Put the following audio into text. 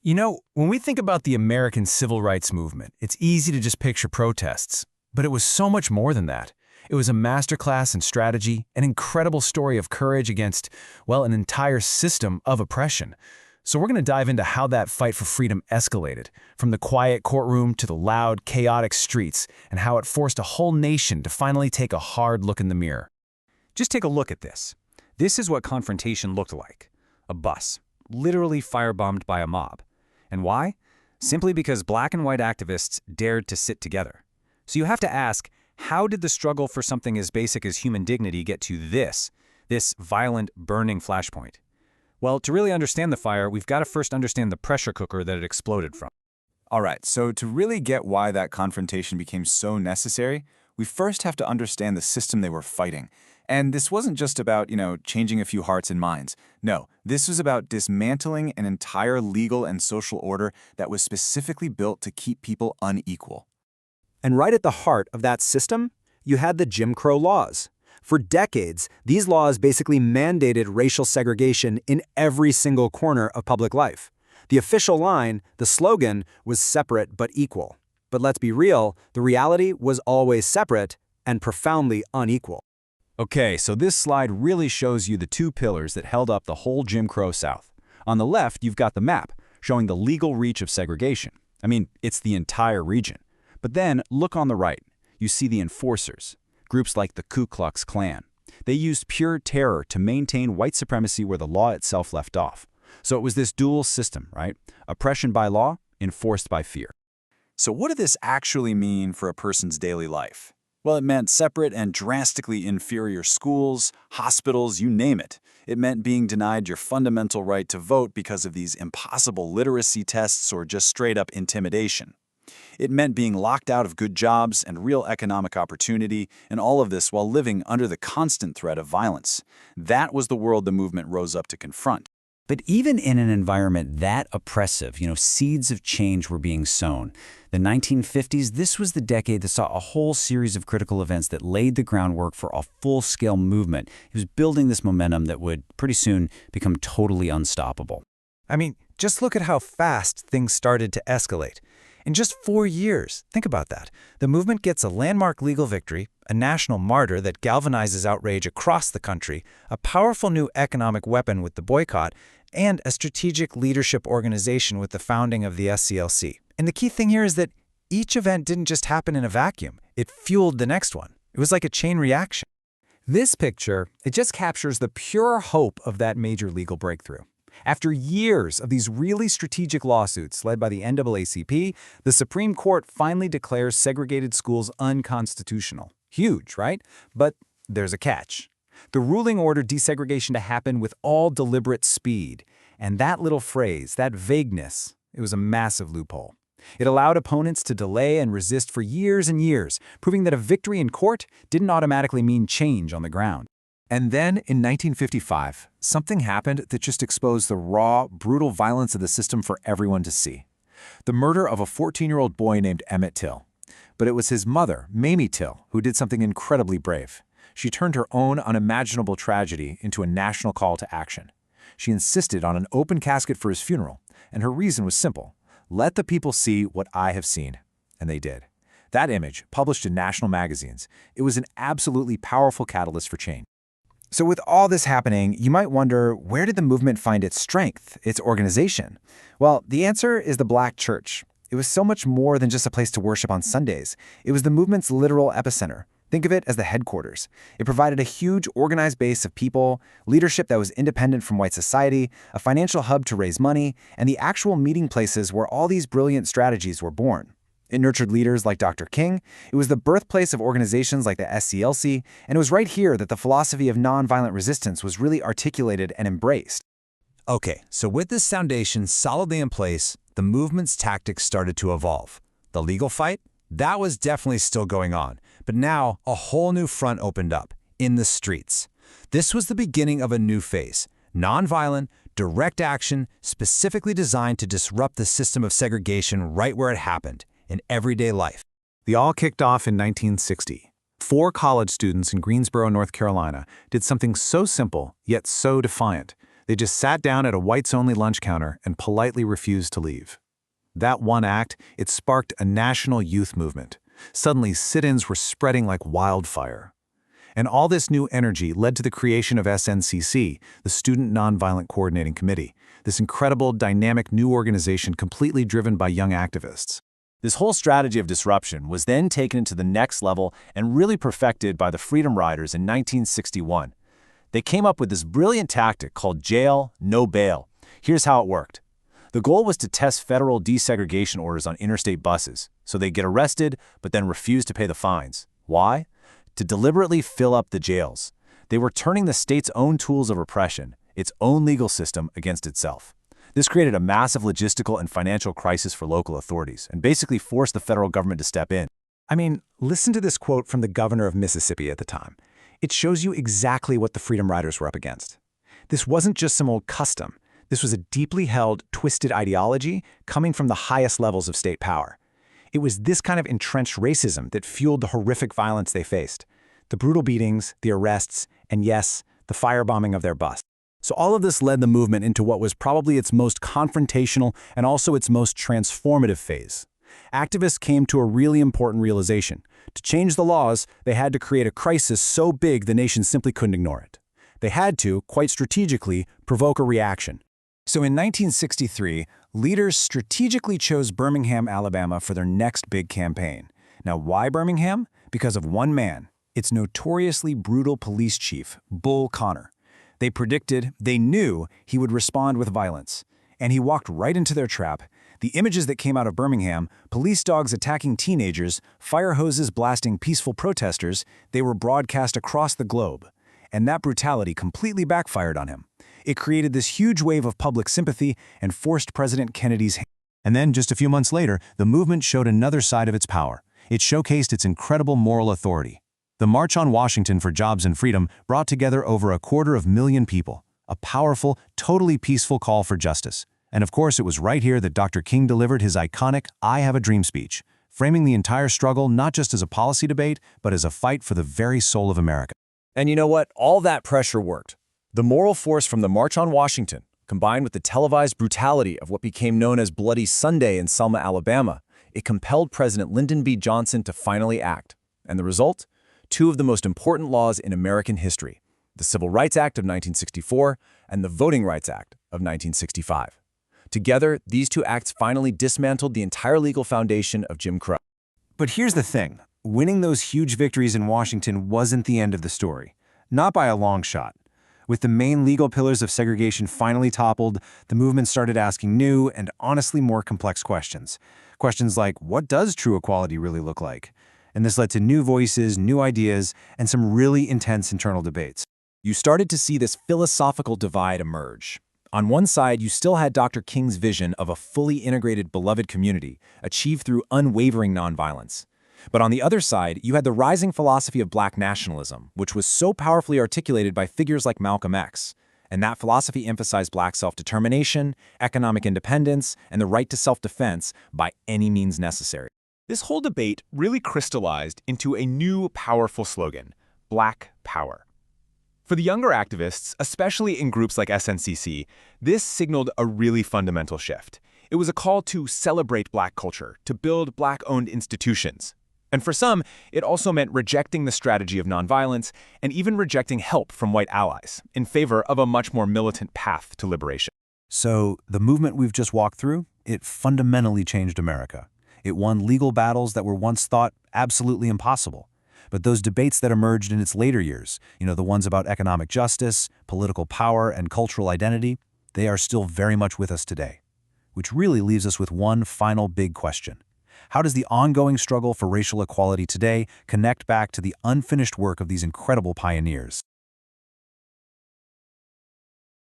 You know, when we think about the American civil rights movement, it's easy to just picture protests. But it was so much more than that. It was a masterclass in strategy, an incredible story of courage against, well, an entire system of oppression. So we're going to dive into how that fight for freedom escalated, from the quiet courtroom to the loud, chaotic streets, and how it forced a whole nation to finally take a hard look in the mirror. Just take a look at this. This is what Confrontation looked like. A bus, literally firebombed by a mob. And why? Simply because black and white activists dared to sit together. So you have to ask, how did the struggle for something as basic as human dignity get to this violent, burning flashpoint? Well, to really understand the fire, we've got to first understand the pressure cooker that it exploded from. All right, so to really get why that confrontation became so necessary, we first have to understand the system they were fighting. And this wasn't just about, changing a few hearts and minds. No, this was about dismantling an entire legal and social order that was specifically built to keep people unequal. And right at the heart of that system, you had the Jim Crow laws. For decades, these laws basically mandated racial segregation in every single corner of public life. The official line, the slogan, was separate but equal. But let's be real, the reality was always separate and profoundly unequal. Okay, so this slide really shows you the two pillars that held up the whole Jim Crow South. On the left, you've got the map, showing the legal reach of segregation. I mean, it's the entire region. But then, look on the right. You see the enforcers, groups like the Ku Klux Klan. They used pure terror to maintain white supremacy where the law itself left off. So it was this dual system, right? Oppression by law, enforced by fear. So what did this actually mean for a person's daily life? Well, it meant separate and drastically inferior schools, hospitals, you name it. It meant being denied your fundamental right to vote because of these impossible literacy tests or just straight-up intimidation. It meant being locked out of good jobs and real economic opportunity, and all of this while living under the constant threat of violence. That was the world the movement rose up to confront. But even in an environment that oppressive, seeds of change were being sown. The 1950s, this was the decade that saw a whole series of critical events that laid the groundwork for a full-scale movement. It was building this momentum that would pretty soon become totally unstoppable. I mean, just look at how fast things started to escalate. In just 4 years, think about that. The movement gets a landmark legal victory, a national martyr that galvanizes outrage across the country, a powerful new economic weapon with the boycott, and a strategic leadership organization with the founding of the SCLC. And the key thing here is that each event didn't just happen in a vacuum. It fueled the next one. It was like a chain reaction. This picture, it just captures the pure hope of that major legal breakthrough. After years of these really strategic lawsuits led by the NAACP, the Supreme Court finally declares segregated schools unconstitutional. Huge, right? But there's a catch. The ruling ordered desegregation to happen with all deliberate speed. And that little phrase, that vagueness, it was a massive loophole. It allowed opponents to delay and resist for years and years, proving that a victory in court didn't automatically mean change on the ground. And then, in 1955, something happened that just exposed the raw, brutal violence of the system for everyone to see. The murder of a 14-year-old boy named Emmett Till. But it was his mother, Mamie Till, who did something incredibly brave. She turned her own unimaginable tragedy into a national call to action. She insisted on an open casket for his funeral, and her reason was simple. Let the people see what I have seen. And they did. That image, published in national magazines, it was an absolutely powerful catalyst for change. So with all this happening, you might wonder, where did the movement find its strength, its organization? Well, the answer is the Black church. It was so much more than just a place to worship on Sundays. It was the movement's literal epicenter. Think of it as the headquarters. It provided a huge organized base of people, leadership that was independent from white society, a financial hub to raise money, and the actual meeting places where all these brilliant strategies were born. It nurtured leaders like Dr. King. It was the birthplace of organizations like the SCLC, and it was right here that the philosophy of nonviolent resistance was really articulated and embraced. Okay, so with this foundation solidly in place, the movement's tactics started to evolve. The legal fight? That was definitely still going on, but now a whole new front opened up, in the streets. This was the beginning of a new phase, nonviolent, direct action, specifically designed to disrupt the system of segregation right where it happened, in everyday life. The all kicked off in 1960. 4 college students in Greensboro, North Carolina, did something so simple, yet so defiant. They just sat down at a whites-only lunch counter and politely refused to leave. That one act, it sparked a national youth movement. Suddenly, sit-ins were spreading like wildfire. And all this new energy led to the creation of SNCC, the Student Nonviolent Coordinating Committee, this incredible, dynamic new organization completely driven by young activists. This whole strategy of disruption was then taken to the next level and really perfected by the Freedom Riders in 1961. They came up with this brilliant tactic called jail, no bail. Here's how it worked. The goal was to test federal desegregation orders on interstate buses, so they'd get arrested but then refuse to pay the fines. Why? To deliberately fill up the jails. They were turning the state's own tools of repression, its own legal system, against itself. This created a massive logistical and financial crisis for local authorities and basically forced the federal government to step in. I mean, listen to this quote from the governor of Mississippi at the time. It shows you exactly what the Freedom Riders were up against. This wasn't just some old custom. This was a deeply held, twisted ideology coming from the highest levels of state power. It was this kind of entrenched racism that fueled the horrific violence they faced. The brutal beatings, the arrests, and yes, the firebombing of their bus. So all of this led the movement into what was probably its most confrontational and also its most transformative phase. Activists came to a really important realization. To change the laws, they had to create a crisis so big the nation simply couldn't ignore it. They had to, quite strategically, provoke a reaction. So in 1963, leaders strategically chose Birmingham, Alabama for their next big campaign. Now, why Birmingham? Because of one man, its notoriously brutal police chief, Bull Connor. They knew he would respond with violence. And he walked right into their trap. The images that came out of Birmingham, police dogs attacking teenagers, fire hoses blasting peaceful protesters, they were broadcast across the globe. And that brutality completely backfired on him. It created this huge wave of public sympathy and forced President Kennedy's hand. And then, just a few months later, the movement showed another side of its power. It showcased its incredible moral authority. The March on Washington for Jobs and Freedom brought together over 250,000 people, a powerful, totally peaceful call for justice. And of course, it was right here that Dr. King delivered his iconic "I Have a Dream" speech, framing the entire struggle not just as a policy debate, but as a fight for the very soul of America. And you know what? All that pressure worked. The moral force from the March on Washington, combined with the televised brutality of what became known as Bloody Sunday in Selma, Alabama, it compelled President Lyndon B. Johnson to finally act. And the result? Two of the most important laws in American history, the Civil Rights Act of 1964 and the Voting Rights Act of 1965. Together, these two acts finally dismantled the entire legal foundation of Jim Crow. But here's the thing. Winning those huge victories in Washington wasn't the end of the story. Not by a long shot. With the main legal pillars of segregation finally toppled, the movement started asking new and honestly more complex questions. Questions like, what does true equality really look like? And this led to new voices, new ideas, and some really intense internal debates. You started to see this philosophical divide emerge. On one side, you still had Dr. King's vision of a fully integrated, beloved community, achieved through unwavering nonviolence. But on the other side, you had the rising philosophy of black nationalism, which was so powerfully articulated by figures like Malcolm X. And that philosophy emphasized black self-determination, economic independence, and the right to self-defense by any means necessary. This whole debate really crystallized into a new powerful slogan, Black Power. For the younger activists, especially in groups like SNCC, this signaled a really fundamental shift. It was a call to celebrate black culture, to build black-owned institutions. And for some, it also meant rejecting the strategy of nonviolence and even rejecting help from white allies in favor of a much more militant path to liberation. So, the movement we've just walked through, it fundamentally changed America. It won legal battles that were once thought absolutely impossible. But those debates that emerged in its later years, the ones about economic justice, political power, and cultural identity, they are still very much with us today. Which really leaves us with one final big question. How does the ongoing struggle for racial equality today connect back to the unfinished work of these incredible pioneers?